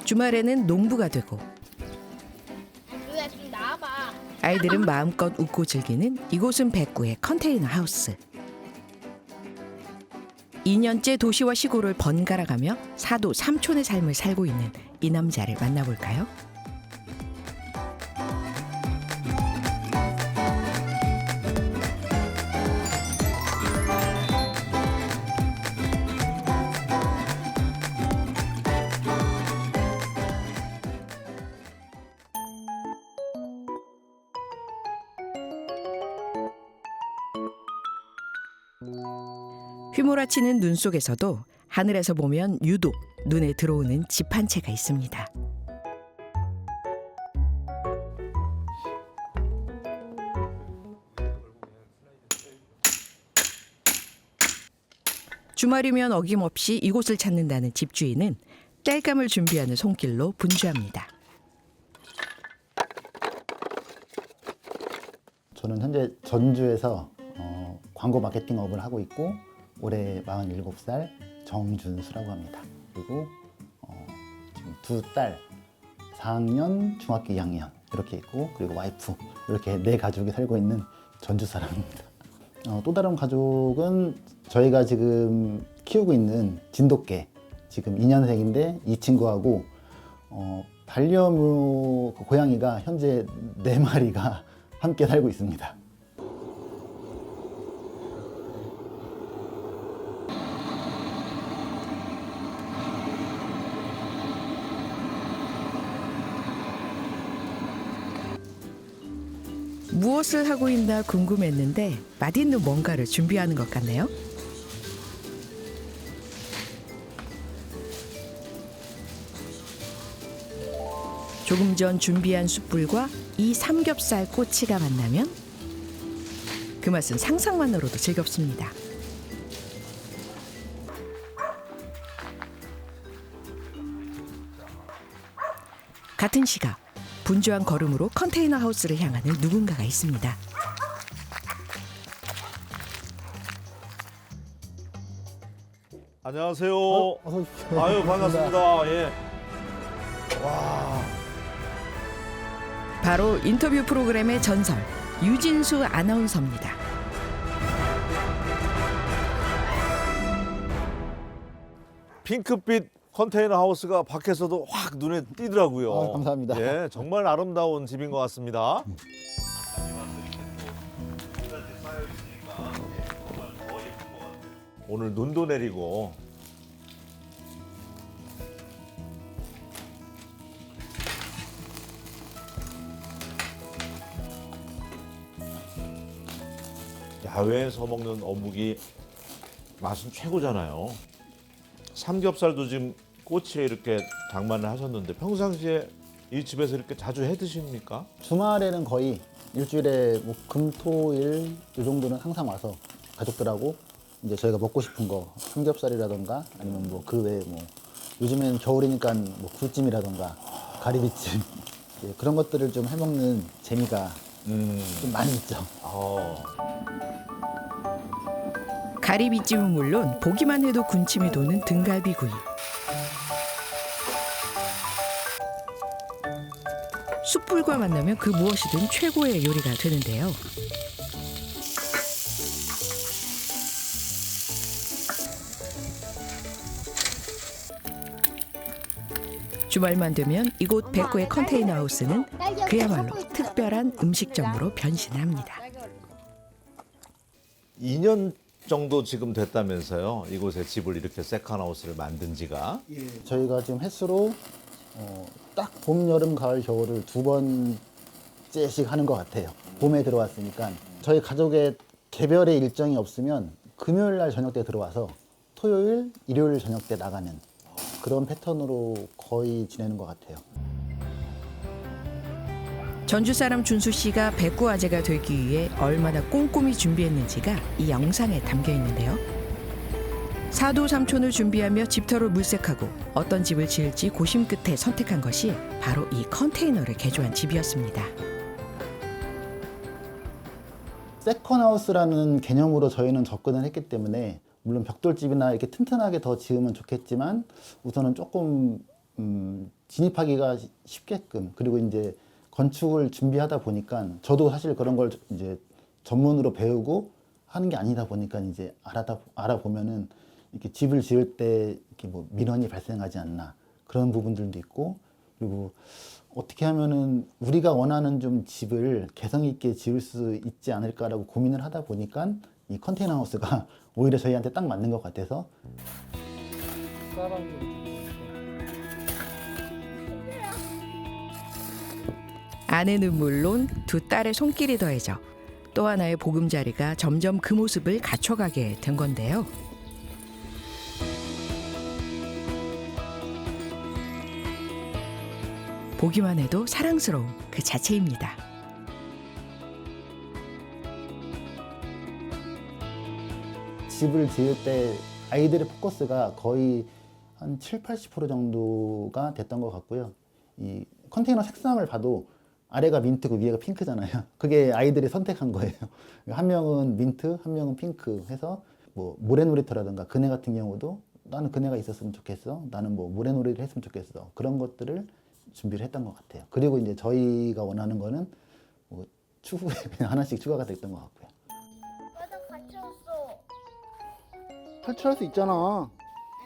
주말에는 농부가 되고 루야 좀 나와봐. 아이들은 마음껏 웃고 즐기는 이곳은 백구의 컨테이너 하우스. 2년째 도시와 시골을 번갈아가며 사도 삼촌의 삶을 살고 있는 이 남자를 만나볼까요? 휘몰아치는 눈 속에서도 하늘에서 보면 유독 눈에 들어오는 집 한 채가 있습니다. 주말이면 어김없이 이곳을 찾는다는 집주인은 땔감을 준비하는 손길로 분주합니다. 저는 현재 전주에서 광고 마케팅업을 하고 있고 올해 47살 정준수라고 합니다. 그리고 지금 두 딸 4학년, 중학교 2학년 이렇게 있고 그리고 와이프 이렇게 네 가족이 살고 있는 전주 사람입니다. 또 다른 가족은 저희가 지금 키우고 있는 진돗개 지금 2년생인데 이 친구하고 반려묘 고양이가 현재 4마리가 함께 살고 있습니다. 무엇을 하고 있나 궁금했는데 맛있는 뭔가를 준비하는 것 같네요. 조금 전 준비한 숯불과 이 삼겹살 꼬치가 만나면 그 맛은 상상만으로도 즐겁습니다. 같은 시각 분주한 걸음으로 컨테이너 하우스를 향하는 누군가가 있습니다. 안녕하세요. 어서 오십시오. 아유 반갑습니다. 예. 와. 바로 인터뷰 프로그램의 전설 유진수 아나운서입니다. 핑크빛 컨테이너 하우스가 밖에서도 확 눈에 띄더라고요. 감사합니다. 예, 정말 아름다운 집인 것 같습니다. 오늘 눈도 내리고 야외에서 먹는 어묵이 맛은 최고잖아요. 삼겹살도 지금 꼬치에 이렇게 장만을 하셨는데 평상시에 이 집에서 이렇게 자주 해 드십니까? 주말에는 거의 일주일에 뭐 금, 토, 일 이 정도는 항상 와서 가족들하고 이제 저희가 먹고 싶은 거 삼겹살이라던가 아니면 뭐 그 외에 뭐 요즘엔 겨울이니까 뭐 굴찜이라던가 가리비찜 예, 그런 것들을 좀 해먹는 재미가 좀 많이 있죠. 가리비찜은 물론 보기만 해도 군침이 도는 등갈비구이. 숯불과 만나면 그 무엇이든 최고의 요리가 되는데요. 주말만 되면 이곳 백구의 컨테이너 하우스는 그야말로 특별한 음식점으로 변신합니다. 2년 정도 지금 됐다면서요. 이곳에 집을 이렇게 세컨하우스를 만든 지가. 저희가 지금 횟수로 딱 봄, 여름, 가을, 겨울을 두 번째씩 하는 것 같아요. 봄에 들어왔으니까 저희 가족의 개별의 일정이 없으면 금요일 날 저녁 때 들어와서 토요일, 일요일 저녁 때 나가는 그런 패턴으로 거의 지내는 것 같아요. 전주 사람 준수 씨가 백구 아재가 되기 위해 얼마나 꼼꼼히 준비했는지가 이 영상에 담겨 있는데요. 사도 삼촌을 준비하며 집터를 물색하고 어떤 집을 지을지 고심 끝에 선택한 것이 바로 이 컨테이너를 개조한 집이었습니다. 세컨하우스라는 개념으로 저희는 접근을 했기 때문에 물론 벽돌집이나 이렇게 튼튼하게 더 지으면 좋겠지만 우선은 조금 진입하기가 쉽게끔 그리고 이제 건축을 준비하다 보니까 저도 사실 그런 걸 이제 전문으로 배우고 하는 게 아니다 보니까 이제 알아보면은 이렇게 집을 지을 때 이렇게 뭐 민원이 발생하지 않나 그런 부분들도 있고 그리고 어떻게 하면은 우리가 원하는 좀 집을 개성 있게 지을 수 있지 않을까라고 고민을 하다 보니까 이 컨테이너 하우스가 오히려 저희한테 딱 맞는 것 같아서 아내는 물론 두 딸의 손길이 더해져 또 하나의 보금자리가 점점 그 모습을 갖춰가게 된 건데요. 보기만 해도 사랑스러운 그 자체입니다. 집을 지을 때 아이들의 포커스가 거의 한 7, 80% 정도가 됐던 것 같고요. 이 컨테이너 색상을 봐도 아래가 민트고 위에가 핑크잖아요. 그게 아이들이 선택한 거예요. 한 명은 민트, 한 명은 핑크 해서 뭐 모래놀이터라든가 그네 같은 경우도 나는 그네가 있었으면 좋겠어. 나는 뭐 모래놀이를 했으면 좋겠어. 그런 것들을 준비를 했던 것 같아요. 그리고 이제 저희가 원하는 거는 뭐 추후에 그냥 하나씩 추가가 됐던 것 같고요. 맞아, 같이 왔어. 탈출할 수 있잖아.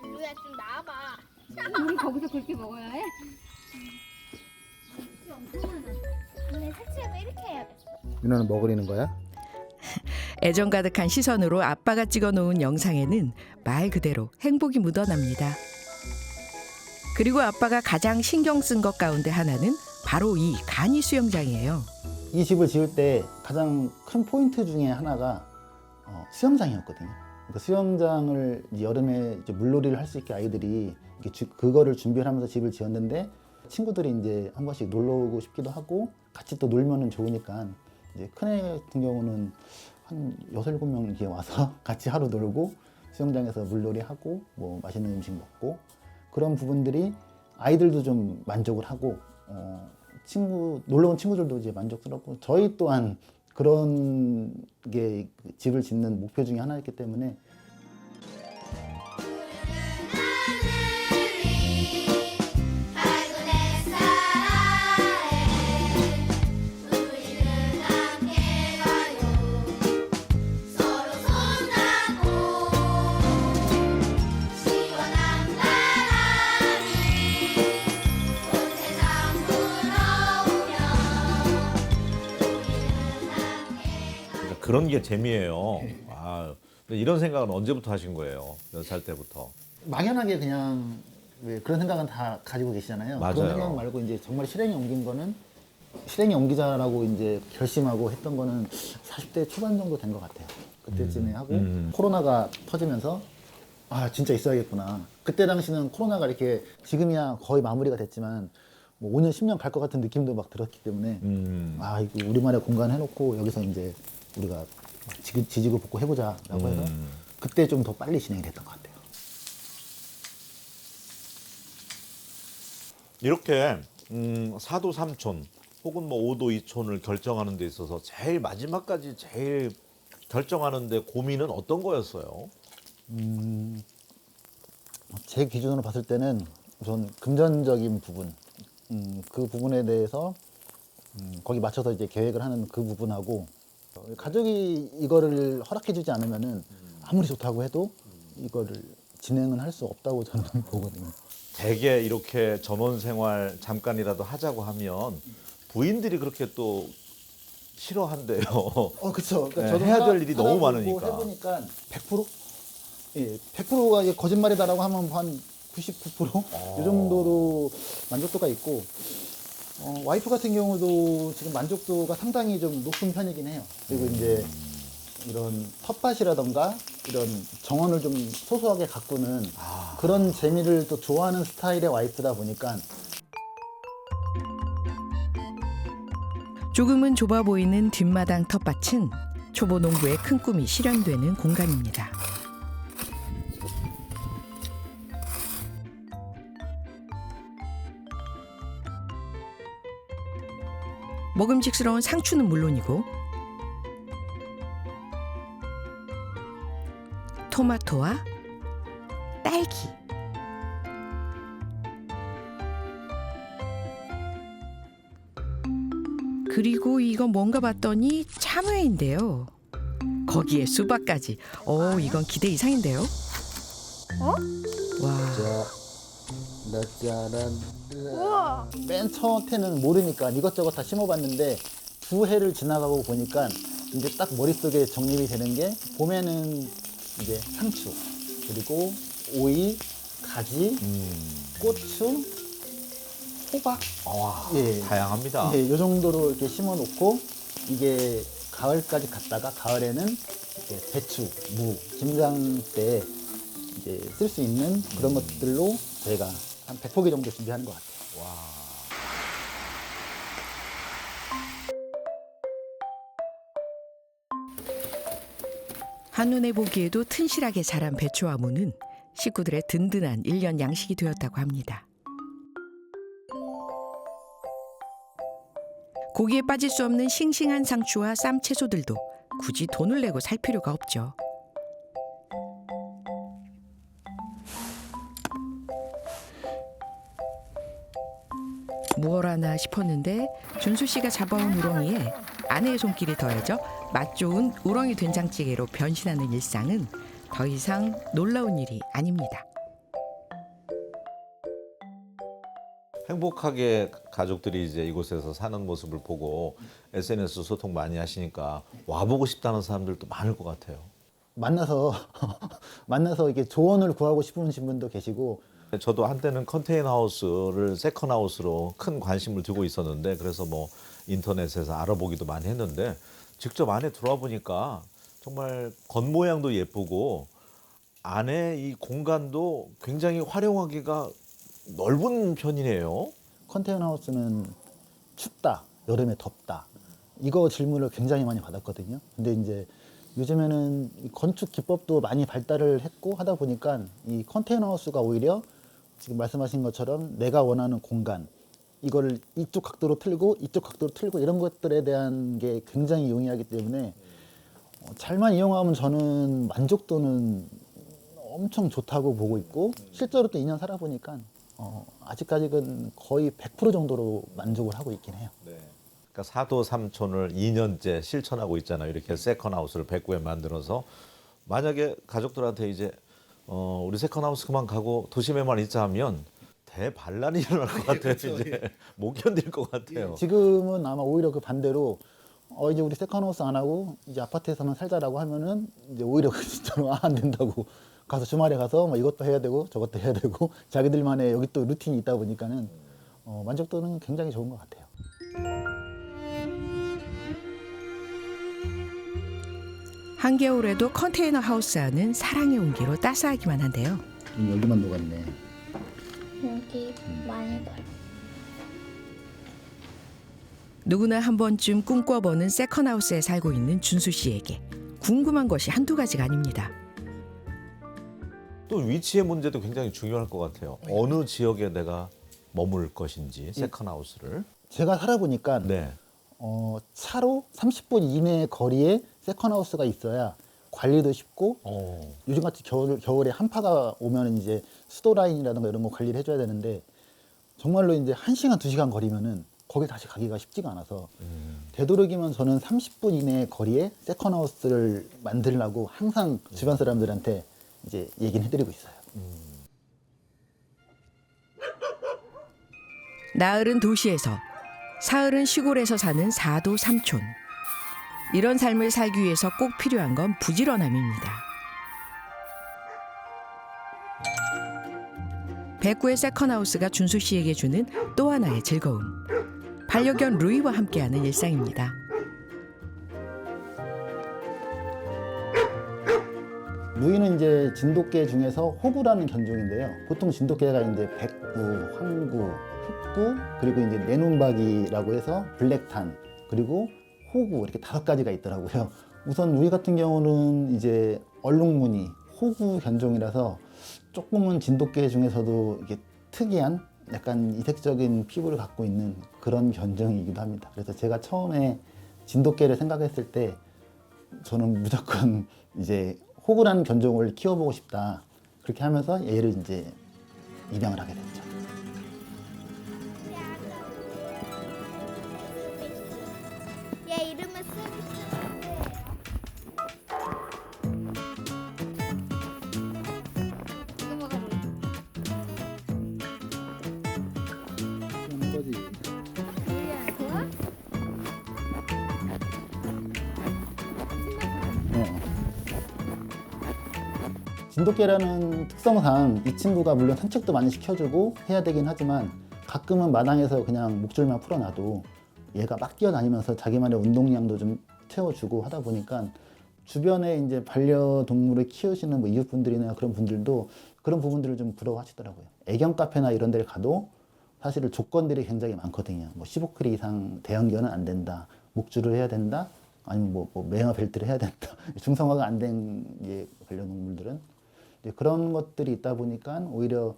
루야 좀 나와봐. 우리 거기서 그렇게 먹어야 해? 근데 색칠도 이렇게 해야겠어. 민호는 뭐 그리는 거야? 애정 가득한 시선으로 아빠가 찍어놓은 영상에는 말 그대로 행복이 묻어납니다. 그리고 아빠가 가장 신경 쓴 것 가운데 하나는 바로 이 간이 수영장이에요. 이 집을 지을 때 가장 큰 포인트 중에 하나가 수영장이었거든요. 그러니까 수영장을 이제 여름에 이제 물놀이를 할 수 있게 아이들이 이렇게 그거를 준비를 하면서 집을 지었는데 친구들이 이제 한 번씩 놀러 오고 싶기도 하고 같이 또 놀면은 좋으니까 이제 큰애 같은 경우는 한 6, 7명 이렇게 와서 같이 하루 놀고 수영장에서 물놀이 하고 뭐 맛있는 음식 먹고 그런 부분들이 아이들도 좀 만족을 하고 놀러 온 친구들도 이제 만족스럽고 저희 또한 그런 게 집을 짓는 목표 중에 하나였기 때문에 그런 게 재미예요. 아, 근데 이런 생각은 언제부터 하신 거예요? 몇 살 때부터? 막연하게 그냥 왜 그런 생각은 다 가지고 계시잖아요. 맞아요. 그런 생각 말고 이제 정말 실행에 옮긴 거는 실행에 옮기자라고 이제 결심하고 했던 거는 40대 초반 정도 된 것 같아요. 그때쯤에 하고 코로나가 터지면서 아 진짜 있어야겠구나. 그때 당시는 코로나가 이렇게 지금이야 거의 마무리가 됐지만 뭐 5년 10년 갈 것 같은 느낌도 막 들었기 때문에 아 이거 우리만의 공간 해놓고 여기서 이제 우리가 지지고 볶고 해보자라고 해서 그때 좀 더 빨리 진행이 됐던 것 같아요. 이렇게 사도 삼촌 혹은 뭐 오도 이촌을 결정하는 데 있어서 제일 마지막까지 제일 결정하는 데 고민은 어떤 거였어요? 제 기준으로 봤을 때는 우선 금전적인 부분, 그 부분에 대해서 거기 맞춰서 이제 계획을 하는 그 부분하고 가족이 이거를 허락해주지 않으면은 아무리 좋다고 해도 이거를 진행은 할 수 없다고 저는 보거든요. 대개 이렇게 전원 생활 잠깐이라도 하자고 하면 부인들이 그렇게 또 싫어한대요. 그렇죠. 네, 해야 될 일이 너무 많으니까. 해보니까 100%? 예, 100%가 이게 거짓말이다라고 하면 한 99%? 이 정도로 만족도가 있고 와이프 같은 경우도 지금 만족도가 상당히 좀 높은 편이긴 해요. 그리고 이제 이런 텃밭이라던가 이런 정원을 좀 소소하게 가꾸는 그런 재미를 또 좋아하는 스타일의 와이프다 보니까 조금은 좁아 보이는 뒷마당 텃밭은 초보 농부의 큰 꿈이 실현되는 공간입니다. 먹음직스러운 상추는 물론이고 토마토와 딸기, 그리고 이건 뭔가 봤더니 참외인데요. 거기에 수박까지. 이건 기대 이상인데요. 와, 짜란. 우와. 맨 처음에는 모르니까 이것저것 다 심어봤는데 2해를 지나가고 보니까 이제 딱 머릿속에 정립이 되는 게 봄에는 이제 상추, 그리고 오이, 가지, 고추, 호박. 예. 다양합니다. 예, 이 정도로 이렇게 심어놓고 이게 가을까지 갔다가 가을에는 이제 배추, 무, 김장 때 이제 쓸 수 있는 그런 것들로 저희가 한 100포기 정도 준비하는 것 같아요. 한눈에 보기에도 튼실하게 자란 배추와 무는 식구들의 든든한 1년 양식이 되었다고 합니다. 고기에 빠질 수 없는 싱싱한 상추와 쌈 채소들도 굳이 돈을 내고 살 필요가 없죠. 무얼 하나 싶었는데 준수 씨가 잡아온 우렁이에 아내의 손길이 더해져 맛 좋은 우렁이 된장찌개로 변신하는 일상은 더 이상 놀라운 일이 아닙니다. 행복하게 가족들이 이제 이곳에서 사는 모습을 보고 SNS 소통 많이 하시니까 와보고 싶다는 사람들도 많을 것 같아요. 만나서 이렇게 조언을 구하고 싶으신 분도 계시고 저도 한때는 컨테이너 하우스를 세컨 하우스로 큰 관심을 두고 있었는데 그래서 뭐 인터넷에서 알아보기도 많이 했는데 직접 안에 들어와 보니까 정말 겉모양도 예쁘고 안에 이 공간도 굉장히 활용하기가 넓은 편이네요. 컨테이너 하우스는 춥다, 여름에 덥다 이거 질문을 굉장히 많이 받았거든요. 근데 이제 요즘에는 이 건축 기법도 많이 발달을 했고 하다 보니까 이 컨테이너 하우스가 오히려 지금 말씀하신 것처럼 내가 원하는 공간 이거를 이쪽 각도로 틀고 이쪽 각도로 틀고 이런 것들에 대한 게 굉장히 용이하기 때문에 잘만 이용하면 저는 만족도는 엄청 좋다고 보고 있고 실제로 또 2년 살아보니까 아직까지는 거의 100% 정도로 만족을 하고 있긴 해요. 그러니까 사도 삼촌을 2년째 실천하고 있잖아요. 이렇게 세컨 하우스를 백구에 만들어서 만약에 가족들한테 이제 우리 세컨 하우스 그만 가고 도심에만 있자 하면 대반란이 일어날 것 같아요. 이제 못 견딜 것 같아요. 지금은 아마 오히려 그 반대로 이제 우리 세컨하우스 안 하고 이제 아파트에서만 살자라고 하면은 이제 오히려 진짜로 안 된다고 가서 주말에 가서 뭐 이것도 해야 되고 저것도 해야 되고 자기들만의 여기 또 루틴이 있다 보니까는 만족도는 굉장히 좋은 것 같아요. 한겨울에도 컨테이너 하우스 안은 사랑의 온기로 따스하기만 한데요. 여기만 녹았네. 여기 많이 발. 누구나 한 번쯤 꿈꿔보는 세컨하우스에 살고 있는 준수 씨에게 궁금한 것이 한두 가지가 아닙니다. 또 위치의 문제도 굉장히 중요할 것 같아요. 어느 지역에 내가 머물 것인지 세컨 하우스를. 제가 살아보니까 네. 차로 30분 이내 거리에 세컨하우스가 있어야 관리도 쉽고 요즘같이 겨울에 한파가 오면 이제 수도 라인이라든가 이런 거 관리를 해줘야 되는데 정말로 이제 1시간, 2시간 거리면은 거기 다시 가기가 쉽지가 않아서 되도록이면 저는 30분 이내 거리에 세컨하우스를 만들려고 항상 주변 사람들한테 이제 얘기는 해드리고 있어요. 나흘은 도시에서, 사흘은 시골에서 사는 사도 삼촌. 이런 삶을 살기 위해서 꼭 필요한 건 부지런함입니다. 백구의 세컨하우스가 준수 씨에게 주는 또 하나의 즐거움. 반려견 루이와 함께하는 일상입니다. 루이는 이제 진돗개 중에서 호구라는 견종인데요. 보통 진돗개가 이제 백구, 황구, 흑구, 그리고 이제 내눈박이라고 해서 블랙탄, 그리고 호구 이렇게 5가지가 있더라고요. 우선 루이 같은 경우는 이제 얼룩무늬 호구 견종이라서 조금은 진돗개 중에서도 이게 특이한 약간 이색적인 피부를 갖고 있는 그런 견종이기도 합니다. 그래서 제가 처음에 진돗개를 생각했을 때 저는 무조건 이제 호구라는 견종을 키워보고 싶다. 그렇게 하면서 얘를 이제 입양을 하게 됐죠. 얘 이름은 스미스인데. 이거 먹어볼래? 그런 거지. 좋아? 진돗개라는 특성상 이 친구가 물론 산책도 많이 시켜주고 해야 되긴 하지만 가끔은 마당에서 그냥 목줄만 풀어놔도 얘가 막 뛰어다니면서 자기만의 운동량도 좀 채워주고 하다 보니까 주변에 이제 반려동물을 키우시는 뭐 이웃분들이나 그런 분들도 그런 부분들을 좀 부러워하시더라고요. 애견 카페나 이런 데를 가도 사실 조건들이 굉장히 많거든요. 뭐 15kg 이상 대형견은 안 된다. 목줄을 해야 된다. 아니면 뭐 매너 벨트를 해야 된다. 중성화가 안 된 반려동물들은 그런 것들이 있다 보니까 오히려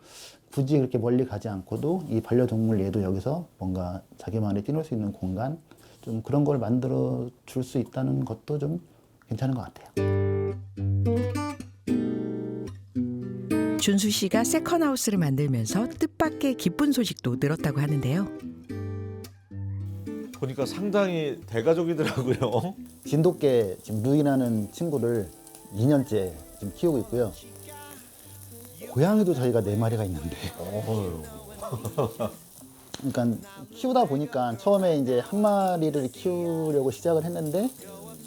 굳이 그렇게 멀리 가지 않고도 이 반려동물 얘도 여기서 뭔가 자기만의 뛰놀 수 있는 공간 좀 그런 걸 만들어 줄 수 있다는 것도 좀 괜찮은 것 같아요. 준수 씨가 세컨하우스를 만들면서 뜻밖의 기쁜 소식도 늘었다고 하는데요. 보니까 상당히 대가족이더라고요. 진돗개 지금 루이라는 친구를 2년째 지금 키우고 있고요. 고양이도 저희가 4마리가 있는데 어휴. 그러니까 키우다 보니까 처음에 이제 한 마리를 키우려고 시작을 했는데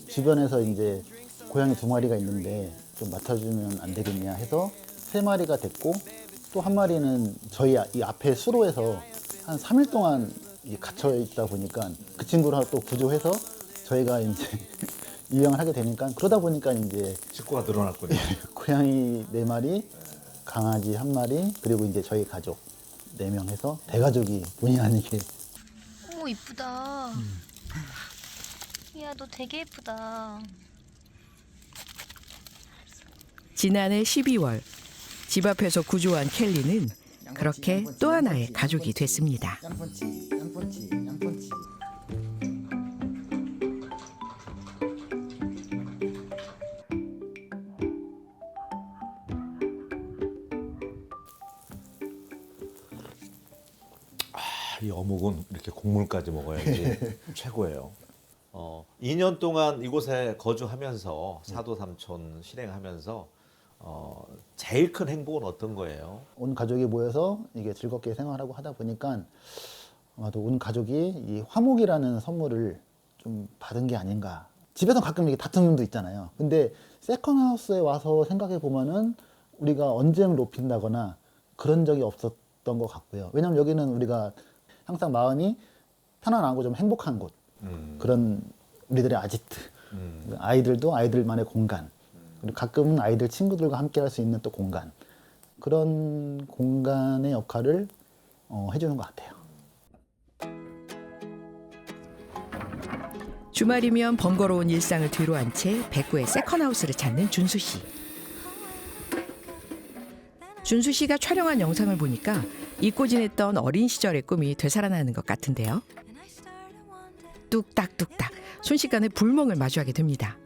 주변에서 이제 고양이 2마리가 있는데 좀 맡아주면 안 되겠냐 해서 3마리가 됐고 또 한 마리는 저희 이 앞에 수로에서 한 3일 동안 갇혀 있다 보니까 그 친구를 또 구조해서 저희가 이제 입양을 하게 되니까 그러다 보니까 이제 식구가 늘어났군요. 고양이 4마리, 강아지 1마리, 그리고 이제 저희 가족 4명 해서 대가족이 본의 아니게. 오 이쁘다. 야 너 되게 예쁘다. 지난해 12월 집 앞에서 구조한 켈리는 그렇게 또 하나의 가족이 됐습니다. 양펀치, 양펀치, 양펀치. 이 어묵은 이렇게 국물까지 먹어야지 최고예요. 2년 동안 이곳에 거주하면서 사도 삼촌 실행하면서 제일 큰 행복은 어떤 거예요? 온 가족이 모여서 이게 즐겁게 생활하고 하다 보니까 아마도 온 가족이 이 화목이라는 선물을 좀 받은 게 아닌가. 집에서 가끔 이렇게 다투는 도 있잖아요. 근데 세컨하우스에 와서 생각해 보면은 우리가 언쟁을 높인다거나 그런 적이 없었던 것 같고요. 왜냐면 여기는 우리가 항상 마음이 편안하고 좀 행복한 곳. 그런 우리들의 아지트. 아이들도 아이들만의 공간. 그리고 가끔은 아이들 친구들과 함께 할 수 있는 또 공간. 그런 공간의 역할을 해주는 것 같아요. 주말이면 번거로운 일상을 뒤로한 채 백구의 세컨하우스를 찾는 준수 씨. 준수 씨가 촬영한 영상을 보니까 잊고 지냈던 어린 시절의 꿈이 되살아나는 것 같은데요. 뚝딱뚝딱 순식간에 불멍을 마주하게 됩니다.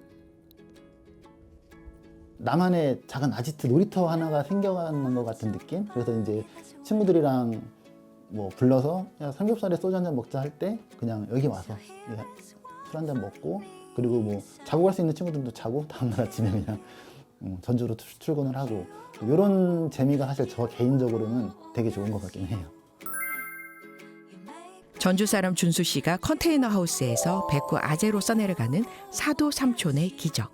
나만의 작은 아지트 놀이터 하나가 생겨가는 것 같은 느낌? 그래서 이제 친구들이랑 뭐 불러서 야, 삼겹살에 소주 한잔 먹자 할 때 그냥 여기 와서 술 한잔 먹고 그리고 뭐 자고 갈 수 있는 친구들도 자고 다음날 아침에 그냥 전주로 출근을 하고 이런 재미가 사실 저 개인적으로는 되게 좋은 것 같긴 해요. 전주 사람 준수 씨가 컨테이너 하우스에서 백구 아재로 써내려가는 사도 삼촌의 기적.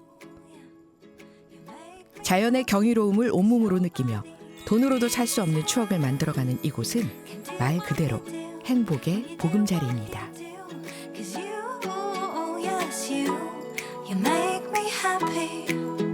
자연의 경이로움을 온몸으로 느끼며 돈으로도 살 수 없는 추억을 만들어가는 이곳은 말 그대로 행복의 보금자리입니다. Cause you, yes, you make me happy.